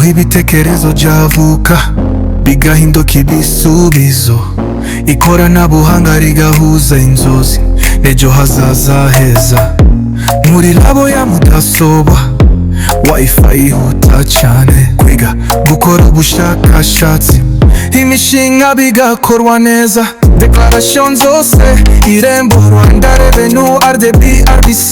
ibitekerezo byavuka bigahinduka ibisubizo, ikoranabuhanga rigahuza inzozi n'ejo hazaza heza. Muri labo ya mudasobwa wifi yihuta cyane, kwiga gukora ubushakashatsi, imishinga bigakorwa neza. Declaration zose Irembo, Rwanda Revenue, RDB, RDC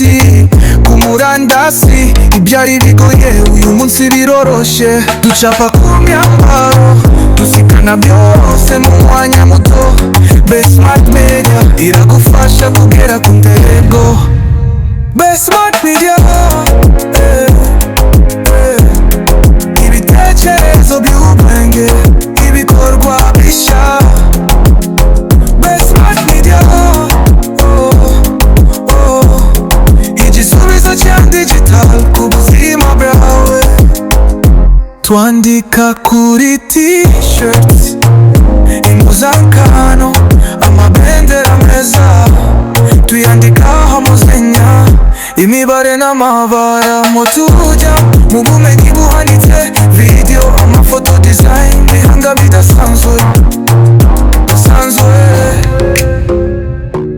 ku murandasi, ibyari bigoye uyu munsi biroroshe. Ducapa ku myambaro, dusikana byose mu mwanya muto. Smart Media iragufasha kugera ku ntego. Smart Media, ibitekerezo by'ubwenge, ibikorwa bishya. Smart Media, igisubizo cya digital ku buzima bwawe. Twandika kuri t-shirts, impuzankano, amabendera meza, tuyandikaho amazina, imibare n'amabara. Mo tujya mu bumenyi buhanitse, video, amafoto, design, bihanga bidasanzwe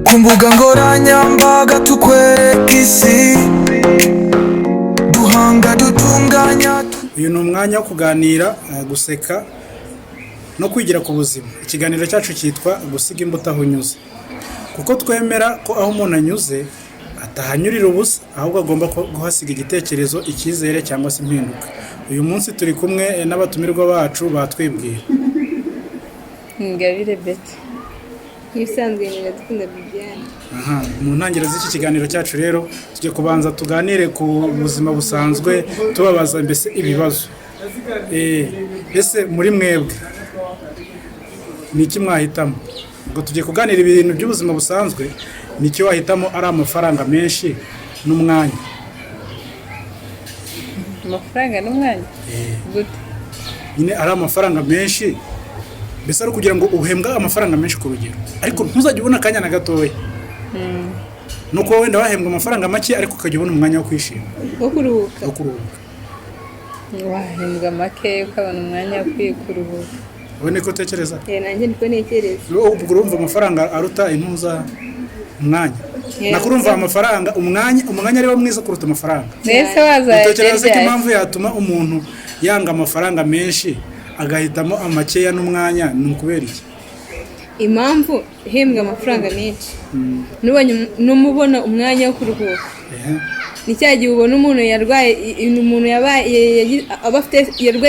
ku mbuga nkoranyambaga, tukwereka isi, duhanga dutunganya. Uyu ni umwanya wo kuganira, guseka no kwigira ku buzima. Ikiganiro cyacu cyitwa gusiga imbuto aho unyuze, kuko twemera ko aho umuntu anyuze atahanyurira ubusa, ahubwo agomba guhasiga igitekerezo, icyizere cyangwa se impinduka. Uyu munsi turi kumwe n'abatumirwa bacu batwibwira. Ingabire Betty, ibisanzwe Iradukunda Bibiane. Mu ntangiriro z'iki kiganiro cyacu rero tujye kubanza tuganire ku buzima busanzwe, tubabaza mbese ibibazo. Ese muri mwebwe ni iki mwahitamo? Ubwo tugiye kuganira ibintu by'ubuzima busanzwe, ni iki wahitamo? Ari amafaranga menshi n'umwanya? Amafaranga n'umwanya? Gute? Nyine ari amafaranga menshi, mbese ari kugira ngo uhembwe amafaranga menshi ku rugero, ariko ntuzajya ubona akanya na gatoya. Nuko wenda wahembwa amafaranga make ariko ukajya ubona umwanya wo kwishima, wo kuruhuka. Wahembwa make ukabona umwanya wo kuruhuka. Wowe niko utekereza? Nanjye niko ntekereza. Ubwo urumva amafaranga aruta impuza umwanya? Nakurumva amafaranga, umwanya ari wo mwiza kuruta amafaranga. Mbese wazaye utekereza ko impamvu yatuma umuntu yanga amafaranga menshi agahitamo amakeya n'umwanya ni ukubera iki? Impamvu hembwa amafaranga menshi, numubona umwanya wo kuruhuka. Ni cya gihe ubona umuntu yarwaye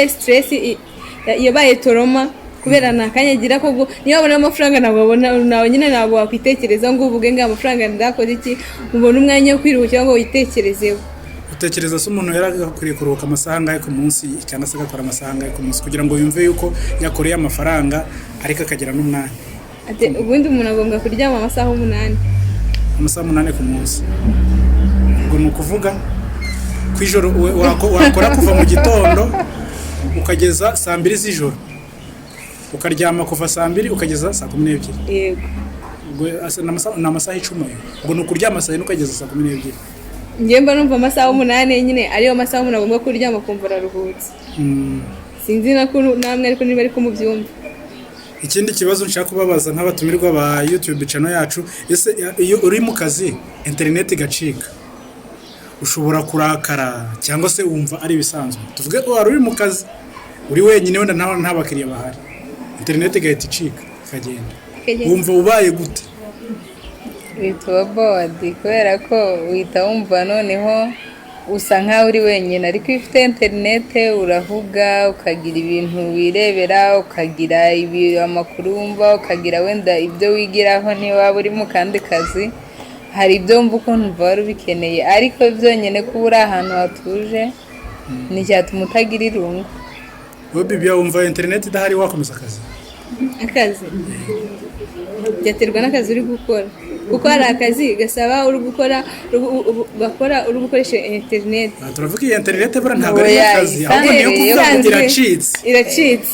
stress, yabaye toroma, kubera ntakanya agira ko niyo wabona amafaranga nawe nyine ntabwo wakwitekereza ngo uvuge ngo amafaranga ndakoze iki. Ubona umwanya wo kwiruhukira ngo witekerezeho. Utekereza se umuntu yarakwiriye kuruhuka amasaha angahe ku munsi, cyangwa se agakora amasaha angahe ku munsi kugira ngo yumve yuko yakoreye amafaranga ariko akagira n'umwanya? Ubundi umuntu agomba kuryama amasaha 8. Amasaha 8 ku munsi. Ubwo ni ukuvuga ku ijoro wakora kuva mu gitondo ukageza saa 2 z'ijoro, ukaryama kuva saa 2 ukageza saa 12. Yego. Ubwo ni amasaha 10. Ubwo ni ukuryama saa 4 ukageza saa 12. Ngemba numva amasaha 8 nyine ariyo masaha umuntu agomba kuryama kumva araruhutse. Sinzi namwe ariko niba ari kumubyumva. Ikindi kibazo nshaka kubabaza nk'abatumirwa ba YouTube channel yacu, ese iyo uri mu kazi internet igacika ushobora kurakara cyangwa se wumva ari bisanzwe? Tuvuge ko wari uri mu kazi uri wenyine wenda nta bakiriya bahari, internet igahita icika ikagenda, wumva ubaye gute? Witwa bored kubera ko uhita wumva noneho usa nkaho uri wenyine, ariko iyo ufite internet uravuga, ukagira ibintu wirebera, ukagira amakuru wumva, ukagira wenda ibyo wigiraho niba waba uri mu kandi kazi. Hari ibyo wumva ukuntu wari ubikeneye, ariko byonyine kuba uri ahantu hatuje ni cyatuma utagira irungu. Wowe Bibiya wumva internet idahari wakomeza akazi? akazi byaterwa n'akazi uri gukora kuko hari akazi gasaba uri gukoresha interineti. Turavuga iyi interineti buriya ntabwo ari akazi ahubwo niyo kuvuga ngo iracitse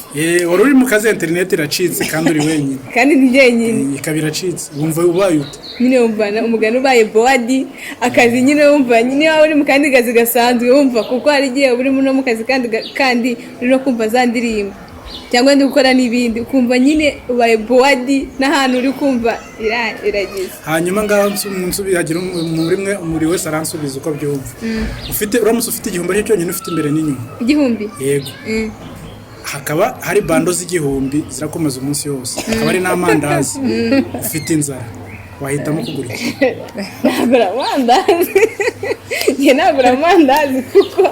wari uri mu kazi interineti iracitse kandi uri wenyine kandi ni jyenyine ikaba iracitse wumva ubaye ute nyine wumva umugani ubaye bowadi akazi nyine wumva nyine waba uri mu kandi kazi gasanzwe wumva kuko hari igihe uri no mu kazi kandi uri no kumva za ndirimbo cyangwa ndi gukora n'ibindi ukumva nyine ubaye bowadi n'ahantu uri kumva iragize. Hanyuma ngaho hagira muri wese aransubiza uko byumva. Uramutse ufite igihumbi cyo cyonyine ufite imbere n'inyuma. Igihumbi? Yego. Hakaba hari bando z'igihumbi zirakomeza umunsi wose. Hakaba hari n'amandazi. Ufite inzara. Wahitamo kugura iki? Nagura amandazi. Njye nagura amandazi kuko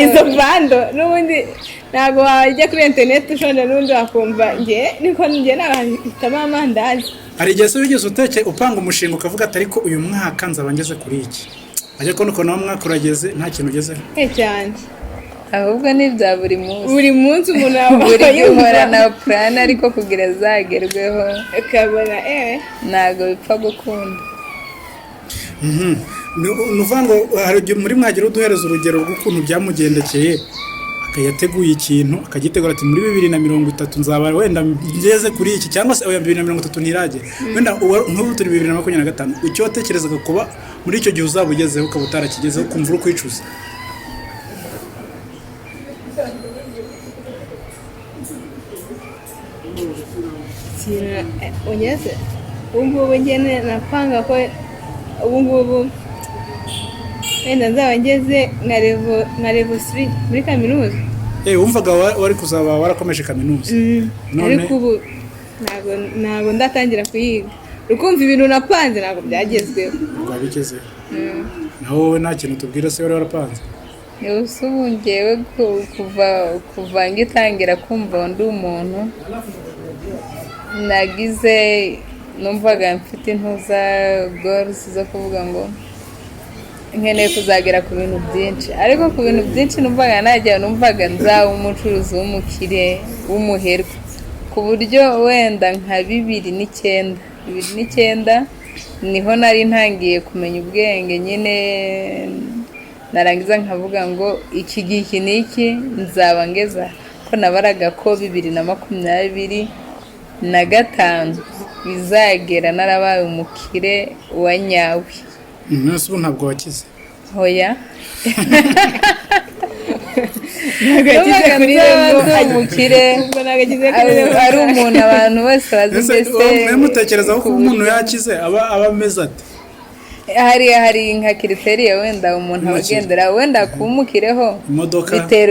izo bando n'ubundi ntabwo wajya kuri interineti ushonje n'undi wakumva njye nahitamo amandazi. Hari igihe se wigeze upanga umushinga ukavuga ati ariko uyu mwaka nzaba ngeze kuri iki, ajya kubona ukuntu uwo mwaka urageze nta kintu ugezeho? Cyane ahubwo ni bya buri munsi umuntu buri gihora na plan ariko kugira zagerweho ukabona ntabwo bipfa gukunda. nuvuga ngo muri mwagira uduhereza urugero rw'ukuntu byamugendekeye akayateguye ikintu akagitegura ati muri 2030 nzaba wenda ngeze kuri iki cyangwa se 2030 ntirage wenda nk'ubu turi 2025 icyo watekerezaga kuba muri icyo gihe uzaba ugezeho ukaba utarakigezeho kumva uri kwicuza? ugeze ubungubu ngene napanga ko ubungubu wenda nzaba ngeze nka level 3 muri kaminuza. Wumvaga wari kuzaba warakomeje kaminuza? Ariko ubu ntabwo ndatangira kuyiga ukumva ibintu napanze ntabwo byagezweho. Wabigezeho? Naho wowe nta kintu tubwira se wari warapanze? Ubu ngewe kuva ngitangira kumva ndi umuntu nagize numvaga mfite intuza goals zo kuvuga ngo nkeneye kuzagera ku bintu byinshi, ariko ku bintu byinshi numvaga nzaba umucuruzi w'umukire w'umuherwe ku buryo wenda nka 2009 niho nari ntangiye kumenya ubwenge nyine narangiza nkavuga ngo iki gihe n'iki nzaba ngeza ko nabaraga ko 2025 bizagera narabaye umukire wa nyawe. Nese ubu ntabwo wakize? Hoya nagagize kuri umukire ari umuntu abantu bose bazi mbese mutekereza ko umuntu yakize aba ameze ate? hari nka kriteriya wenda umuntu abagendera wenda kumukireho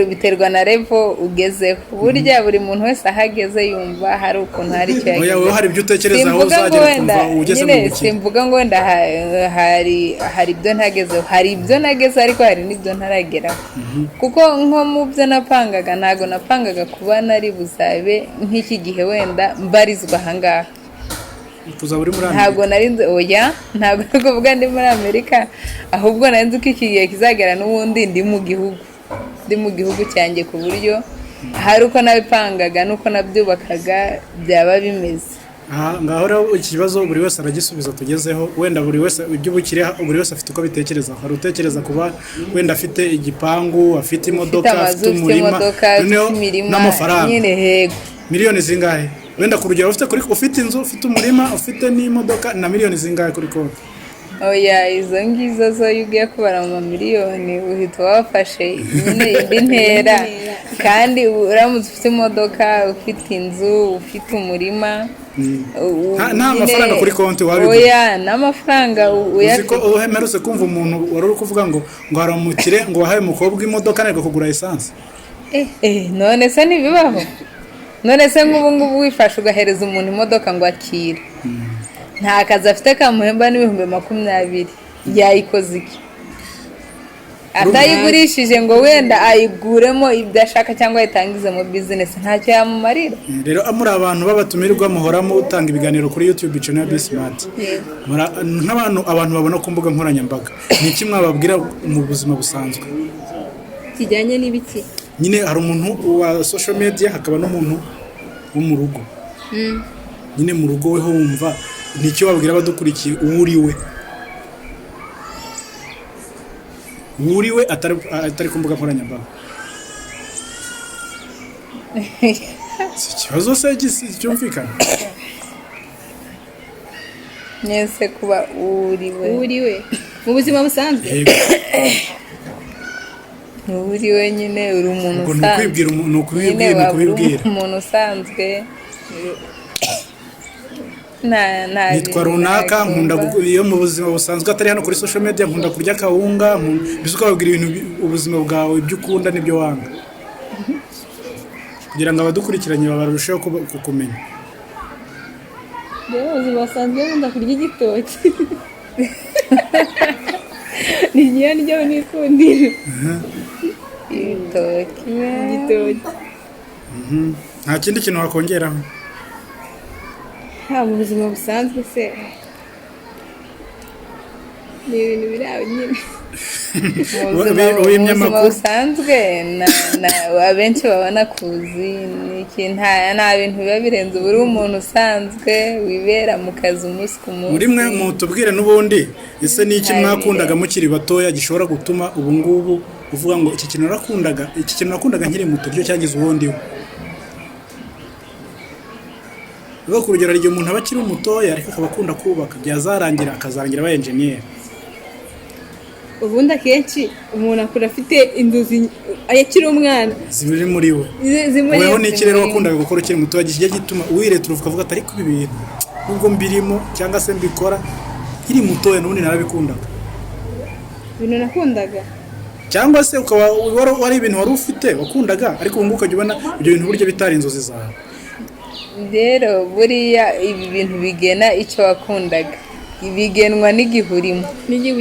biterwa na level ugezeho. Burya buri muntu wese ahageze yumva hari ukuntu hari icyo yagize. Oya hari ibyo utekereza aho uzagera kumva ugeze mu bukire. Simvuga ngo wenda hari ibyo ntagezeho, hari ibyo nageze ariko hari n'ibyo ntarageraho. Kuko nko mu byo napangaga ntago napangaga kuba nari buzabe nk'iki gihe wenda mbarizwa ahangaha. Ntabwo narinze ntabwo kuvuga ndi muri Amerika, ahubwo narinze ko iki gihe kizagera n'ubundi ndi mu gihugu cyanjye ku buryo hari uko nabipangaga nuko nabyubakaga byaba bimeze. Ngaho rero ikibazo buri wese aragisubiza tugezeho, wenda buri wese iby'ubukire buri wese afite uko bitekereza. Hari utekereza kuba wenda afite igipangu, afite imodoka, afite umurima n'amafaranga nyine hego miliyoni zingahe wenda ku rugero ufite inzu, ufite umurima, ufite n'imodoka na miliyoni zingahe kuri konti? Izo ngizo zo ugiye kubara mu miliyoni uhita wafashe indi ntera. Kandi uramutse ufite imodoka, ufite inzu, ufite umurima, nta mafaranga kuri konti wabigura? n'amafaranga uziko uhemerutse kumva umuntu wari uri kuvuga ngo haramukire ngo wahaye umukobwa imodoka ariko kugura essence? None se ntibibaho? None se nk'ubu wifashe ugahereza umuntu imodoka ngo akire, nta kazi afite kamuhemba n'ibihumbi 20, yayikoze iki? Atayigurishije ngo wenda ayiguremo ibyo ashaka cyangwa ayitangizemo business ntacyo yamumarira. Rero muri abantu babatumirwa muhoramo utanga ibiganiro kuri YouTube channel ya Bismart, abantu babona ku mbuga nkoranyambaga, ni iki mwababwira mu buzima busanzwe kijyanye n'ibiki? Nyine hari umuntu wa social media hakaba n'umuntu wo mu rugo nyine mu rugo we ho wumva nicyo wabwira abadukurikiye uwo uriwe atari ku mbuga nkoranyambaga si ikibazo se cyumvikana mwese kuba uriwe mu buzima busanzwe uriwe nyine uri umuntu usanzwe ni ukubibwira umuntu usanzwe nitwa runaka nkunda iyo mu buzima busanzwe atari hano kuri social media nkunda kurya akawunga mbese ukababwira ibintu ubuzima bwawe ibyo ukunda n'ibyo wanga kugira ngo abadukurikiranye barusheho kukumenya. rero ubuzima busanzwe nkunda kurya igitoki ni iryo nikundira igitoki nta kindi kintu wakongeraho mu buzima busanzwe se ni ibintu biri aho nyine mu buzima busanzwe abenshi babona kuzi nta bintu biba birenze ubu uri umuntu usanzwe wibera mu kazi umunsi ku munsi. muri mwe mutubwire n'ubundi ese ni iki mwakundaga mukiri batoya gishobora gutuma ubu ngubu uvuga ngo iki kintu nakundaga nkiri muto cyo cyagize ubundi we ku rugero igihe umuntu aba akiri mutoya ariko akaba akunda kubaka byazarangira akazarangira aba enjeniyeri. ubundi akenshi umuntu akura afite inzozi akiri umwana ziri muri we weho ni iki rero wakundaga gukora ukiri mutoya kijya gituma wireta ukavuga ati ariko ibi bintu nubwo mbirimo cyangwa se mbikora nkiri mutoya n'ubundi narabikundaga ibintu nakundaga cyangwa se ukaba wari ibintu wari ufite wakundaga ariko ubu ngubu ukajya ubona ibyo bintu burya bitari inzozi zawe. rero buriya ibi bintu bigena icyo wakundaga bigenwa n'igihe urimo n'igihe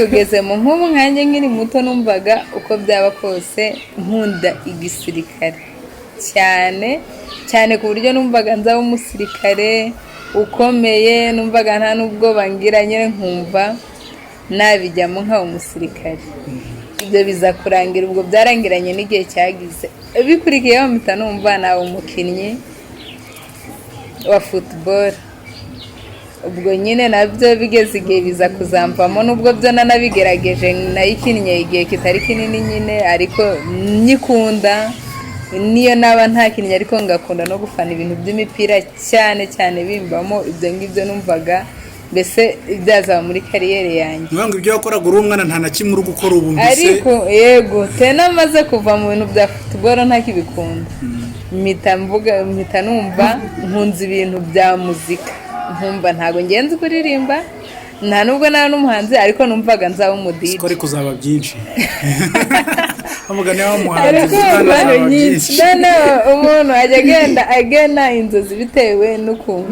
ugezemo nk'ubu nkanjye nkiri muto numvaga uko byaba kose nkunda igisirikare cyane ku buryo numvaga nzaba umusirikare ukomeye, numvaga nta n'ubwoba ngira nyine nkumva nabijyamo nk'aho umusirikare. ibyo biza kurangira ubwo byarangiranye n'igihe cyagize bikurikiyeho mpita numva nawe umukinnyi wa football. ubwo nyine nabyo bigeze igihe biza kuzamvamo nubwo byo nanabigerageje nayikinnye igihe kitari kinini nyine ariko nyikunda niyo naba ntakinnye ariko ngakunda no gufana ibintu by'imipira cyane bimbamo ibyo ngibyo numvaga mbese byazaba muri kariyeri yanjye. Nubwo ibyo wakoraga uri umwana nta na kimwe uri gukora ubu mbese ariko yego tena maze kuva mu bintu bya football ntakibikunda mpita numva nkunze ibintu bya muzika nkumva ntago ngenzi kuririmba nta nubwo nari n'umuhanzi ariko numvaga nzaba umudije ko ariko uzaba byinshi amugane w'umuhanzi none umuntu ajya agena inzozi bitewe n'ukuntu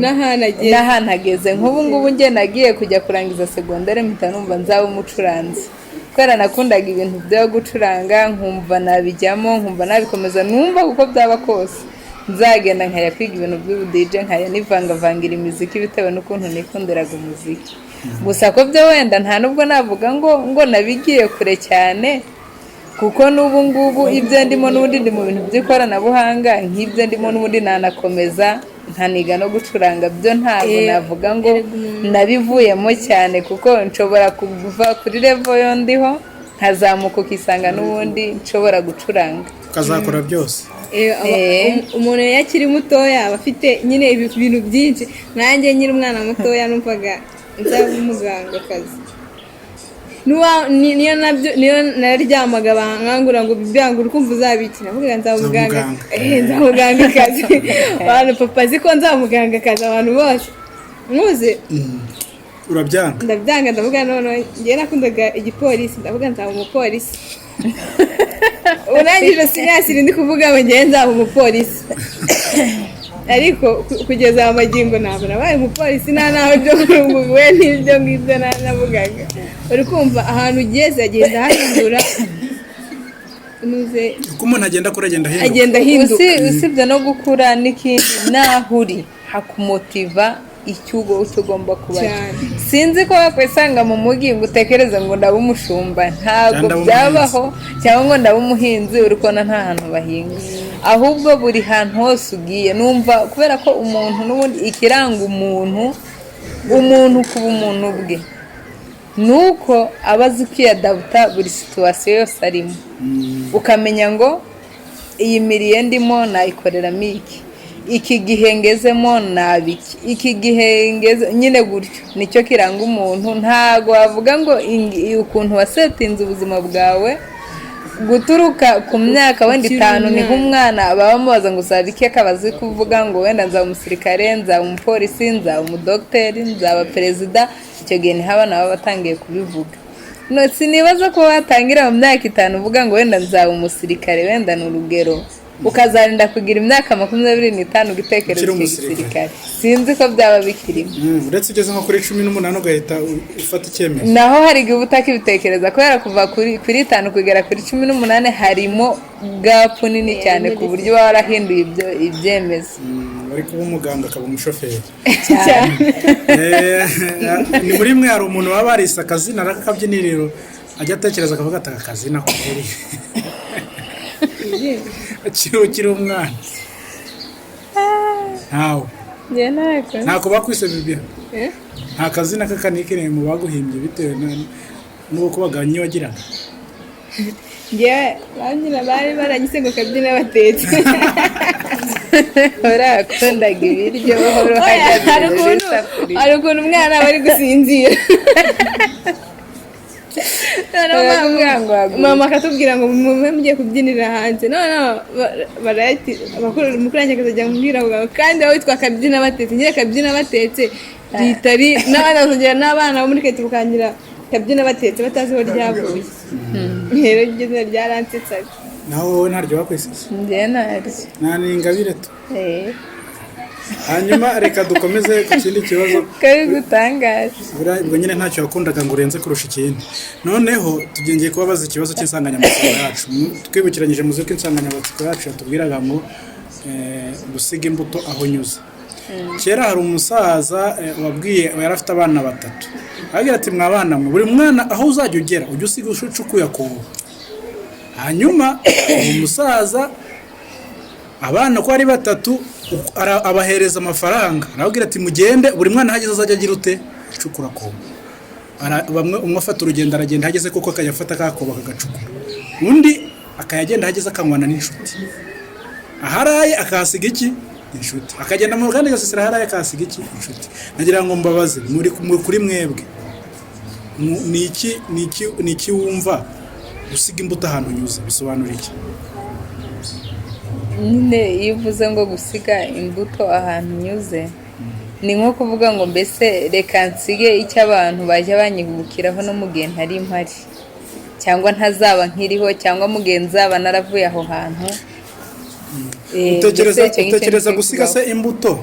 n'ahantu ageze nk'ubu ngubu njye nagiye kujya kurangiza segondere mpita numva nzaba umucuranzi kubera nakundaga ibintu byo gucuranga nkumva nabijyamo nkumva nabikomeza numva uko byaba kose nzagenda nkajya kwiga ibintu by'ubudije nkajya nivangavangira imiziki bitewe n'ukuntu nikundiraga umuziki. gusa ko byo wenda nta nubwo navuga ngo nabigiye kure cyane kuko n'ubu ngubu ibyo ndimo n'ubundi ndi mu bintu by'ikoranabuhanga nk'ibyo ndimo n'ubundi nanakomeza nkaniga no gucuranga byo ntabwo navuga ngo nabivuyemo cyane kuko nshobora kuva kuri level yo ndiho nkazamuka ukisanga n'ubundi nshobora gucuranga ukazakora byose. umuntu iyo akiri mutoya aba afite nyine ibintu byinshi. nanjye nyiri umwana mutoya numvaga nzaba umugangakazi niyo naryamaga bankangura ngo bibyangura ukumva uzabikina mvuga nzaba umugangakazi abantu papa azi ko nzaba umugangakazi abantu bose muze urabyanga ndabyanga ndavuga none ngiye nakundaga igipolisi ndavuga nzaba umupolisi urangije sinyasiri ndi kuvuga ngo ngiye nzaba umupolisi ariko kugeza amagingo ntabwo nabaye umupolisi nta naho byo kurunguwe n'ibyo ngibyo navugaga uri kumva ahantu ugeze agenda ahindura uko umuntu agenda akura agenda ahinduka usibye no gukura n'ikindi naho uri hakumotiva icyo ugomba kuba cyo. Cyane. Sinzi ko wakwisanga mu mujyi ngo utekereze ngo ndaba umushumba, ntabwo Cyangwa byabaho, cyangwa ngo ndaba umuhinzi uri kubona nta hantu bahinga, ahubwo buri hantu hose ugiye numva kubera ko umuntu n'ubundi ikiranga umuntu kuba umuntu bwe nuko aba azi kwiyadabuta buri situwasiyo yose arimo, ukamenya ngo iyi miriye ndimo nayikoreramo iki gihe ngezemo nabiki, iki gihe ngeze nyine gutyo nicyo kiranga umuntu. Ntago wavuga ngo ukuntu wasetinze ubuzima bwawe guturuka ku myaka wenda 5 niho umwana baba bamubaza ngo uzaba iki, akaba azi kuvuga ngo wenda nzaba umusirikare, nzaba umupolisi, nzaba umudogiteri, nzaba perezida. Icyo gihe niho abana baba batangiye kubivuga. Sinibaza ko watangira mu myaka 5 uvuga ngo wenda nzaba umusirikare, wenda ni urugero, ukazarinda kugira imyaka 25 ugitekereza igisirikare. Sinzi ko byaba bikirimo. Uretse ugeze nko kuri 18 ugahita ufata icyemezo. Naho hari igihe utakibitekereza kubera kuva kuri 5 kugera kuri 18 harimo gap nini cyane ku buryo baba warahinduye ibyemezo. Bari kuba umuganga akaba umushoferi. Cyane. Ni muri mwe hari umuntu waba arisa akazi narakabyiniriro ajya atekereza akavuga ati akazi nakubiri. Ukiri umwana ntawe ntako bakwise bibiha nta kazi n'akakanike mu baguhimbye bitewe n'uko baganye wagiraga. Banyina bari baranyise ngo kabyina batetse. Urakundaga ibiryo hari ukuntu umwana aba ari gusinzira, mama akatubwira ngo mugiye kubyinira hanze, umukuru wanjye akazajya amubwira ngo kandi wowe witwa kabyina batetse, nyine kabyina batetse ritari n'abana bazongera n'abana bo muri kete bukangira kabyina batetse batazi aho ryavuye. Rero igeze ryaransetsaga. Naho wowe ntaryo wakwisize? Njye naryo. Nta n'ingabire tu. Hanyuma reka dukomeze ku kindi kibazo kari gutangaje. Ubwo nyine ntacyo wakundaga ngo urenze kurusha ikindi. Noneho tugiye kubabaza ikibazo cy'insanganyamatsiko yacu. Twibukiranyije muzi ko insanganyamatsiko yacu yatubwiraga ngo gusiga imbuto aho unyuze. Kera hari umusaza wabwiye yari afite abana 3. Agira ati mwabana mwe buri mwana aho uzajya ugera ujye usiga ushucukuye akobo. Hanyuma umusaza abana ko ari 3 abahereza amafaranga, arabwira ati mugende buri mwana hageze azajya agira ute icukura kobo. Bamwe umwe afata urugendo aragenda hageze koko akayafata kakoba akagacukura, undi akayagenda hageze akanywana n'inshuti, aharaye akahasiga iki inshuti, akagenda mu kandi gasesera aharaye akahasiga iki inshuti. Nagira ngo mbabaze muri kuri mwebwe ni iki wumva gusiga imbuto ahantu unyuze bisobanura iki? Nyine iyo uvuze ngo gusiga imbuto ahantu unyuze ni nko kuvuga ngo mbese reka nsige icyo abantu bajya banyibukiraho no mu gihe ntari mpari, cyangwa ntazaba nkiriho, cyangwa mu gihe nzaba naravuye aho hantu. Utekereza gusiga se imbuto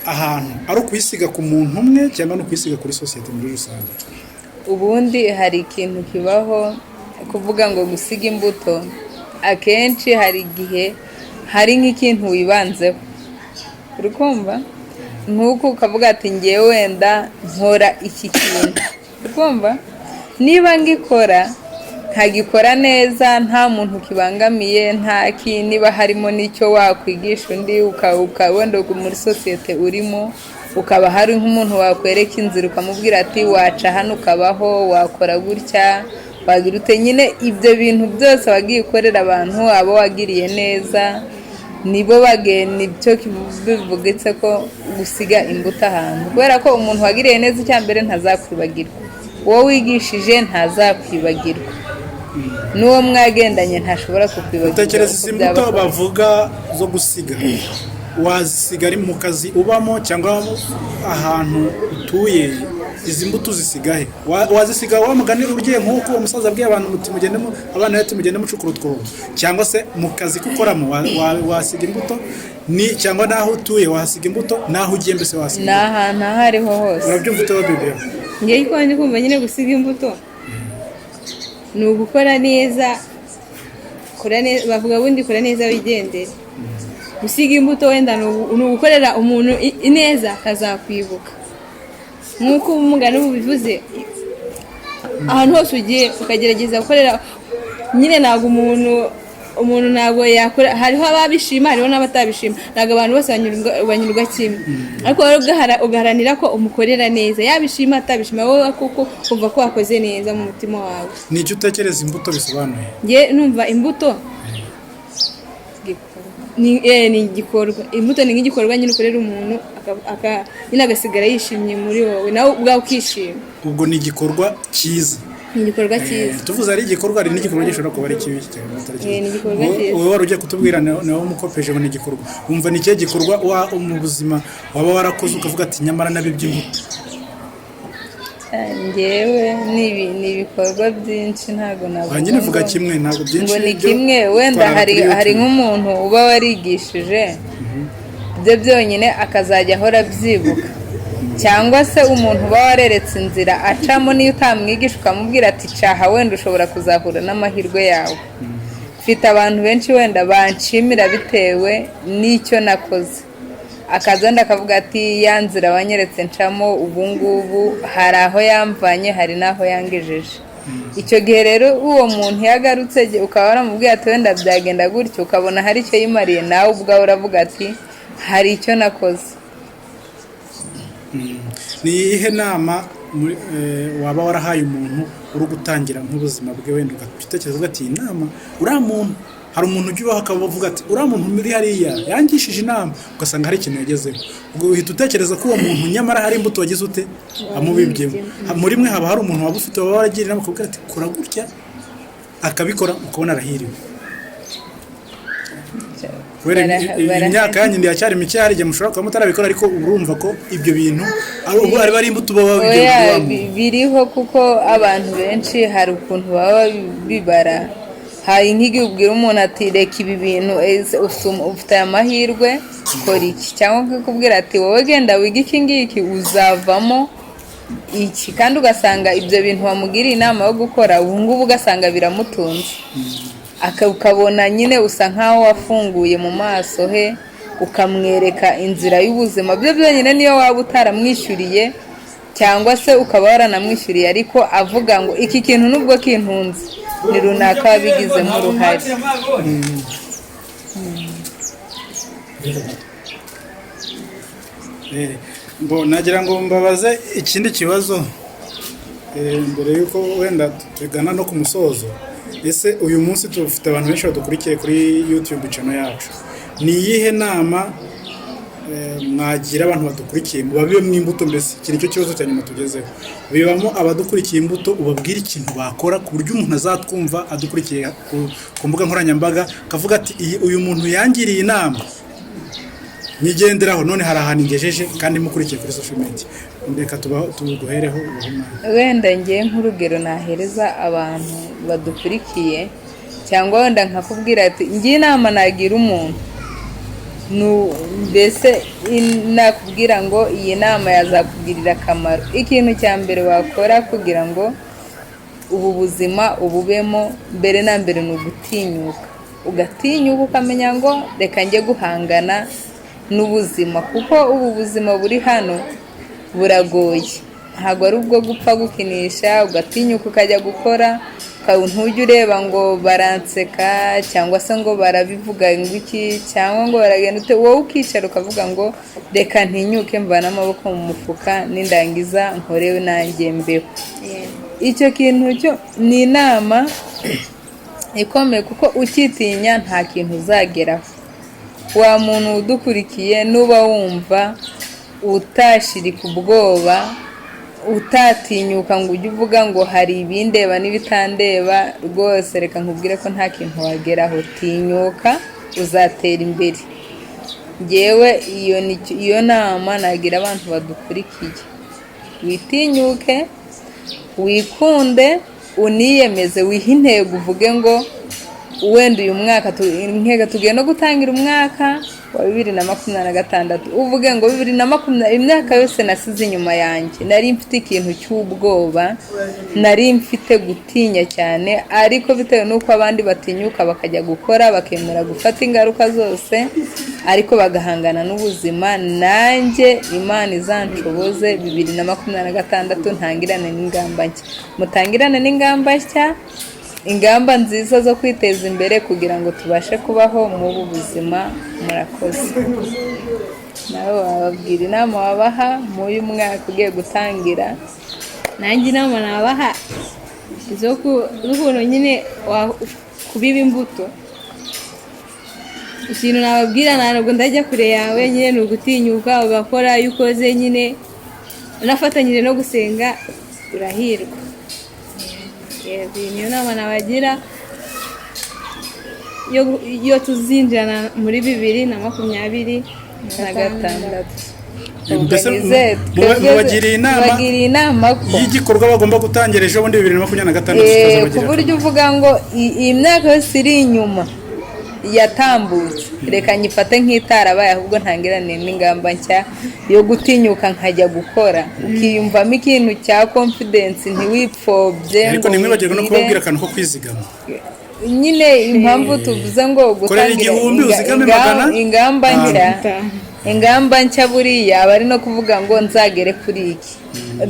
ahantu ari ukuyisiga ku muntu umwe cyangwa no kuyisiga kuri sosiyete muri rusange? Ubundi hari ikintu kibaho kuvuga ngo gusiga imbuto, akenshi hari igihe hari nk'ikintu wibanzeho, uri kumva nk'uko ukavuga ati ngewe wenda nkora iki kintu, uri kumva niba ngikora nkagikora neza nta muntu kibangamiye, niba harimo n'icyo wakwigisha undi ukabona muri sosiyete urimo, ukaba hari nk'umuntu wakwereka inzira ukamubwira ati waca hano ukabaho, wakora gutya, wagira ute. Nyine ibyo bintu byose wagiye ukorera abantu abo wagiriye neza nibo nicyo bivugitse ko gusiga imbuto ahantu, kubera ko umuntu wagiriye neza icya mbere ntazakwibagirwa, uwo wigishije ntazakwibagirwa, n'uwo mwagendanye ntashobora kukwibagirwa. Utekereza izi mbuto bavuga zo gusiga wazisiga ari mu kazi ubamo cyangwa ahantu utuye, izi mbuto zisigahe? Wazisiga wa muganira ugiye nk'uko umusaza abwiye abantu muti mugendemo abana bati mugende mucukura utwobo, cyangwa se mu kazi kukoramo wasiga imbuto ni cyangwa naho utuye wasiga imbuto, naho ugiye mbese wasiga ni ahantu aho ariho hose. Urabyumva ute Bibiliya? Ngiye kwandi kumva nyine gusiga imbuto ni ugukora neza, bavuga bundi kora neza wigendera. gusiga imbuto wenda ni ugukorera umuntu ineza akazakwibuka, nk'uko umugani bubivuze, ahantu hose ugiye ukagerageza gukorera nyine. Ntabwo umuntu ntabwo yakora, hariho ababishima hariho n'abatabishima, ntabwo abantu bose banyurwa kimwe, ariko wowe ugaharanira ko umukorera neza, yabishima atabishima, wowe kuko uva ko wakoze neza mu mutima wawe. Ni icyo utekereza imbuto bisobanuye? Njye numva imbuto ni igikorwa. Imbuto ni nk'igikorwa nyine ukorera umuntu nyine agasigara yishimye muri wowe, nawe ubwawe ukishima. Ubwo ni igikorwa cyiza. Ni igikorwa cyiza. Tuvuze ari igikorwa, ari n'igikorwa gishobora kuba ari kibi cyane atari cyiza. Ni igikorwa cyiza. Wowe wari ugiye kutubwira nawe umukopeje ngo ni igikorwa. Wumva ni ikihe gikorwa mu buzima waba warakoze ukavuga ati nyamara nabibye imbuto? Njyewe ni ibikorwa byinshi ntabwo navuga. Nyine vuga kimwe, ntabwo byinshi. Ngo ni kimwe, wenda hari nk'umuntu uba warigishije ibyo byonyine akazajya ahora abyibuka, cyangwa se umuntu uba wareretse inzira acamo, niyo utamwigisha ukamubwira ati caha wenda ushobora kuzahura n'amahirwe yawe. Mfite abantu benshi wenda banshimira bitewe n'icyo nakoze, akazenda akavuga ati ya nzira wanyeretse ncamo ubu ngubu hari aho yamvanye, hari n'aho yangejeje. Icyo gihe rero uwo muntu yagarutse ukaba waramubwiye ati wenda byagenda gutyo, ukabona hari icyo yimariye, nawe ubwawe uravuga ati hari icyo nakoze. Ni iyihe nama waba warahaye umuntu uri gutangira nk'ubuzima bwe, wenda ugatekereza uvuga ati iyi nama uriya muntu, hari umuntu ujya ubaho akaba avuga ati uriya muntu muri hariya yangishije inama, ugasanga hari ikintu yagezeho, ubwo uhita utekereza ko uwo muntu nyamara hari imbuto wagize ute amubibyemo. Muri mwe haba hari umuntu waba ufite waba waragira inama akabwira ati kora gutya, akabikora ukabona arahiriwe. Imyaka yanyu ndacyari mike, hari igihe mushobora kuba mutarabikora, ariko urumva ko ibyo bintu ari imbuto baba babigira biriho, kuko abantu benshi hari ukuntu baba bibara. Hari nk'igihe ubwira umuntu ati reka ibi bintu ufite aya mahirwe kora iki, cyangwa kukubwira ati wowe genda wiga iki ngiki uzavamo iki, kandi ugasanga ibyo bintu wamugiriye inama yo gukora ubu ngubu ugasanga biramutunze, ukabona nyine usa nkaho wafunguye mu maso he, ukamwereka inzira y'ubuzima. Byo byonyine niyo waba utaramwishyuriye cyangwa se ukaba waranamwishyuriye, ariko avuga ngo iki kintu nubwo kintunze ni runaka wabigizemo uruhare. Nagira ngo mbabaze ikindi kibazo mbere y'uko wenda tugana no ku musozo. Ese uyu munsi dufite abantu benshi badukurikiye kuri YouTube channel yacu, ni iyihe nama mwagira abantu badukurikiye mu babibe mw'imbuto? Mbese kiri cyo kibazo cyane mutugezeho, bibamo abadukurikiye imbuto, ubabwira ikintu bakora ku buryo umuntu azatwumva adukurikiye ku mbuga nkoranyambaga akavuga ati uyu muntu yangiriye inama nyigenderaho, none hari ahantu ingejeje kandi mukurikiye kuri social media. Ndeka tuguhereho wenda ngiye nk'urugero nahereza abantu badukurikiye, cyangwa wenda nkakubwira ati ngiye inama nagira umuntu, mbese nakubwira ngo iyi nama yazakugirira akamaro. Ikintu cya mbere wakora kugira ngo ubu buzima ububemo, mbere na mbere ni ugutinyuka, ugatinyuka ukamenya ngo reka njye guhangana n'ubuzima, kuko ubu buzima buri hano buragoye, ntabwo ari ubwo gupfa gukinisha. Ugatinyuka ukajya gukora, ntujye ureba ngo baranseka cyangwa se ngo barabivuga ngo iki cyangwa ngo baragenda ute, wowe ukicara ukavuga ngo reka ntinyuke mvana amaboko mu mufuka, nindangiza nkorewe nanjye mbeho. Icyo kintu cyo ni inama ikomeye, kuko ukitinya nta kintu uzageraho. Wa muntu udukurikiye, nuba wumva utashirika ubwoba, utatinyuka ngo ujye uvuga ngo hari ibindeba n'ibitandeba, rwose reka nkubwire ko nta kintu wageraho. Tinyuka uzatera imbere. Ngewe iyo nama nagira abantu badukurikiye, witinyuke, wikunde, uniyemeze, wihe intego, uvuge ngo wenda uyu mwaka tugiye no gutangira umwaka wa 2026 uvuge ngo 2020 imyaka yose nasize inyuma yanjye nari mfite ikintu cy'ubwoba, nari mfite gutinya cyane, ariko bitewe n'uko abandi batinyuka bakajya gukora bakemera gufata ingaruka zose ariko bagahangana n'ubuzima, nanjye Imana izanshoboze 2026 ntangirane n'ingamba nshya. Mutangirane n'ingamba nshya, ingamba nziza zo kwiteza imbere kugira ngo tubashe kubaho mu ubu buzima. Murakoze. Nawe wababwira inama wabaha mu uyu mwaka ugiye gutangira? nanjye inama nabaha z'ukuntu nyine kubiba imbuto. Ikintu nababwira ntabwo ndajya kure yawe, nyine ni ugutinyuka ugakora, iyo ukoze nyine unafatanyije no gusenga urahirwa. Niyo nama nabagira iyo tuzinjirana muri 2026. mbese mubagiriye inama ko y'igikorwa bagomba gutangira ejo bundi 2026 ku buryo uvuga ngo iyi myaka yose iri inyuma yatambutse reka nyifate nk'itarabaye, ahubwo ntangirane n'ingamba nshya yo gutinyuka nkajya gukora, ukiyumvamo ikintu cya confidence, ntiwipfobye. ariko nimwibagirwe no kubabwira akantu ko kwizigama nyine impamvu tuvuze ngo gutangira ingamba nshya buriya aba ari no kuvuga ngo nzagere kuri iki.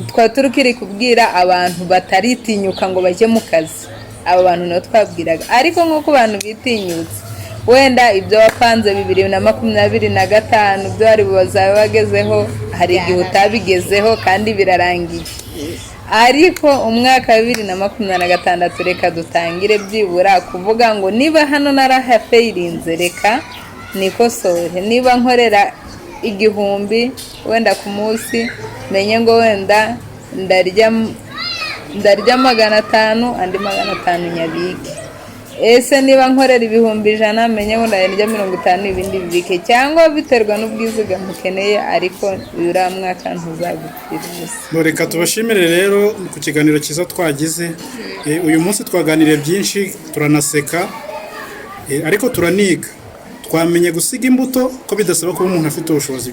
Twari turikiri kubwira abantu bataritinyuka ngo bajye mu kazi, abo bantu nibo twabwiraga, ariko nk'uko abantu bitinyutse wenda ibyo wapanze 2025 ibyo wari bazaba bagezeho, hari igihe utabigezeho kandi birarangiye. Ariko umwaka wa 2026 reka dutangire byibura kuvuga ngo niba hano narahafeirinze reka nikosore, niba nkorera 1000 wenda ku munsi menye ngo wenda ndarya 500 andi 500 nyabike. Ese niba nkorera 100 menye ngo ndarya 50 ibindi bibike, cyangwa biterwa n'ubwiziga mukeneye, ariko uriya mwaka ntuzagupfira ubusa. Reka tubashimire rero ku kiganiro cyiza twagize. Uyu munsi twaganiriye byinshi, turanaseka ariko turaniga. Twamenye gusiga imbuto ko bidasaba kuba umuntu afite ubushobozi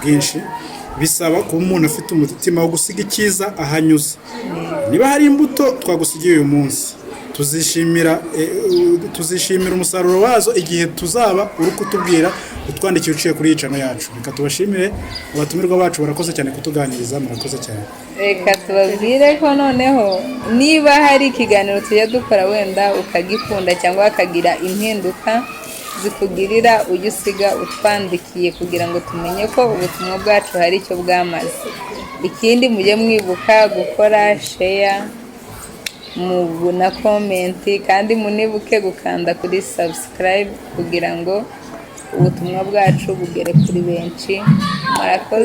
bwinshi, bisaba kuba umuntu afite umutima wo gusiga icyiza ahanyuze. Niba hari imbuto twagusigiye uyu munsi, tuzishimira umusaruro wazo igihe tuzaba uri kutubwira utwandikiye uciye kuri icano yacu. Reka tubashimire, abatumirwa bacu barakoze cyane kutuganiriza, murakoze cyane. Reka tubabwire ko noneho niba hari ikiganiro tujya dukora wenda ukagikunda cyangwa akagira impinduka zikugirira, ujye usiga utwandikiye kugira ngo tumenye ko ubutumwa bwacu hari icyo bwamaze. Ikindi mujye mwibuka gukora share na comment, kandi munibuke gukanda kuri subscribe kugira ngo ubutumwa bwacu bugere kuri benshi. Murakoze.